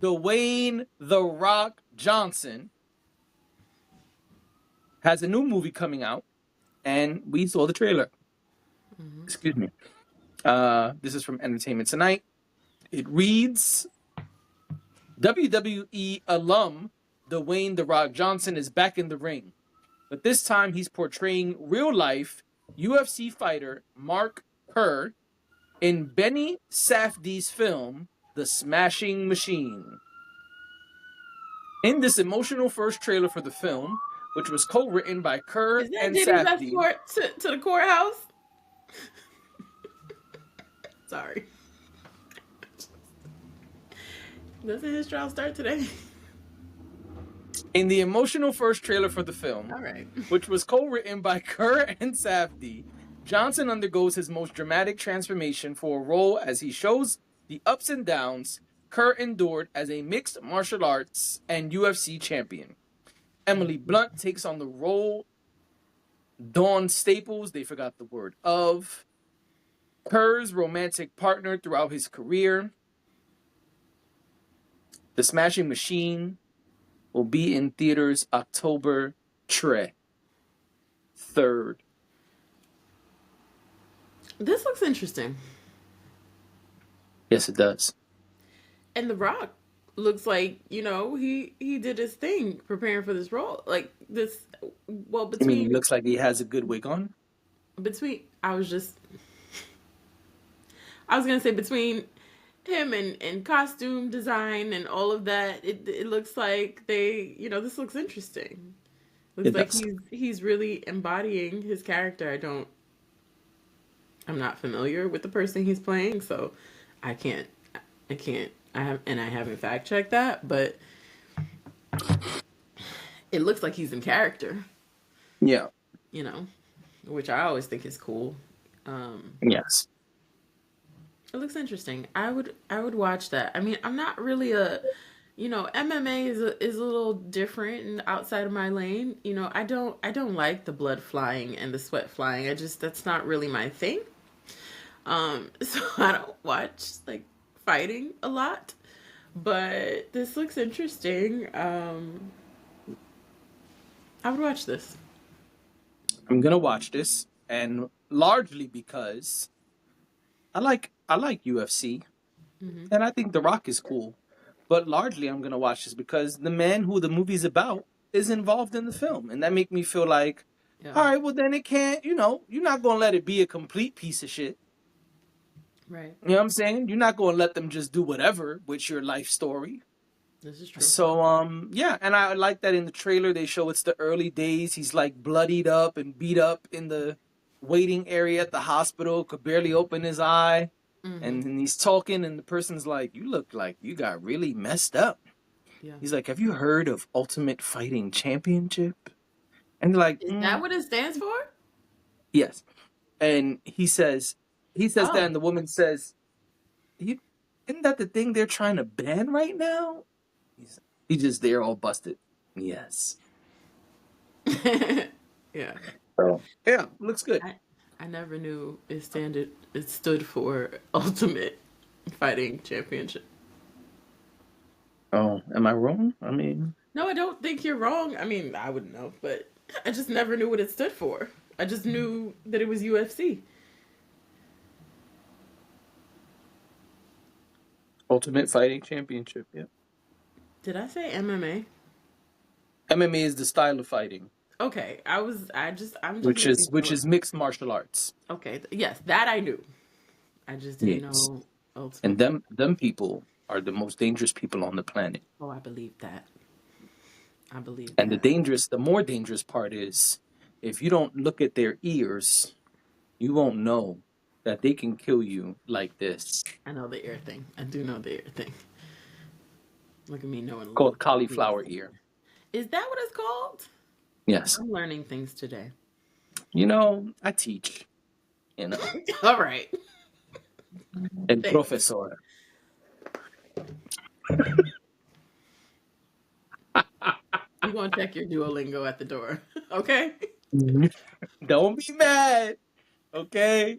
Dwayne "The Rock" Johnson has a new movie coming out, and we saw the trailer. Mm-hmm. Excuse me. This is from Entertainment Tonight. It reads: WWE alum Dwayne "The Rock" Johnson is back in the ring, but this time he's portraying real life UFC fighter Mark Kerr in Benny Safdie's film The Smashing Machine. In this emotional first trailer for the film, which was co-written by Kerr Is that and Diddy's Safdie. escort to the courthouse? Sorry. Doesn't his trial start today? In the emotional first trailer for the film, All right. which was co-written by Kerr and Safdie, Johnson undergoes his most dramatic transformation for a role as he shows the ups and downs Kerr endured as a mixed martial arts and UFC champion. Emily Blunt takes on the role. Dawn Staples, they forgot the word of, Kerr's romantic partner throughout his career. The Smashing Machine will be in theaters October 3rd. This looks interesting. Yes, it does. And The Rock looks like, he did his thing preparing for this role. Like this well I mean, it between looks like he has a good wig on. between I was gonna say between him and costume design and all of that, it looks like this looks interesting. Looks It like does. he's really embodying his character. I'm not familiar with the person he's playing, so I can't I haven't fact checked that, but it looks like he's in character, Yeah. you know, which I always think is cool. Um, Yes. it looks interesting. I would watch that. I mean, I'm not really MMA is a little different and outside of my lane. I don't like the blood flying and the sweat flying. That's not really my thing. So I don't watch like fighting a lot, but this looks interesting. I would watch this. I'm gonna watch this, and largely because I like UFC, Hmm. and I think The Rock is cool. But largely, I'm gonna watch this because the man who the movie's about is involved in the film, and that make me feel like, Yeah. all right, well then it can't. You're not gonna let it be a complete piece of shit. Right. You know what I'm saying? You're not gonna let them just do whatever with your life story. This is true. So yeah, and I like that in the trailer they show it's the early days. He's like bloodied up and beat up in the waiting area at the hospital, could barely open his eye. Hmm. And he's talking, and the person's like, "You look like you got really messed up." Yeah. He's like, "Have you heard of Ultimate Fighting Championship?" And they're like, Is that what it stands for? "Yes." And he says that, Oh. and the woman says, "Isn't that the thing they're trying to ban right now?" He's just there, all busted. Yes. Yeah. So yeah, looks good. I never knew it stood for Ultimate Fighting Championship. Oh, am I wrong? I mean, No, I don't think you're wrong. I mean, I wouldn't know, but I just never knew what it stood for. I just knew that it was UFC. Ultimate Fighting Championship. Yeah. Did I say MMA? MMA is the style of fighting, Okay, I'm just which making is which sure. is mixed martial arts. Okay, yes, that I knew. I just didn't Yes. know And Ultimate. them people are the most dangerous people on the planet. Oh, I believe that. I believe And that. the more dangerous part is if you don't look at their ears, you won't know that they can kill you like this. I know the ear thing. I do know the ear thing. Look at me knowing a little Called bit of cauliflower everything. ear. Is that what it's called? Yes. I'm learning things today. I teach, you know, All right. el Thanks. profesor. We're going to check your Duolingo at the door. Okay? Don't be mad, okay?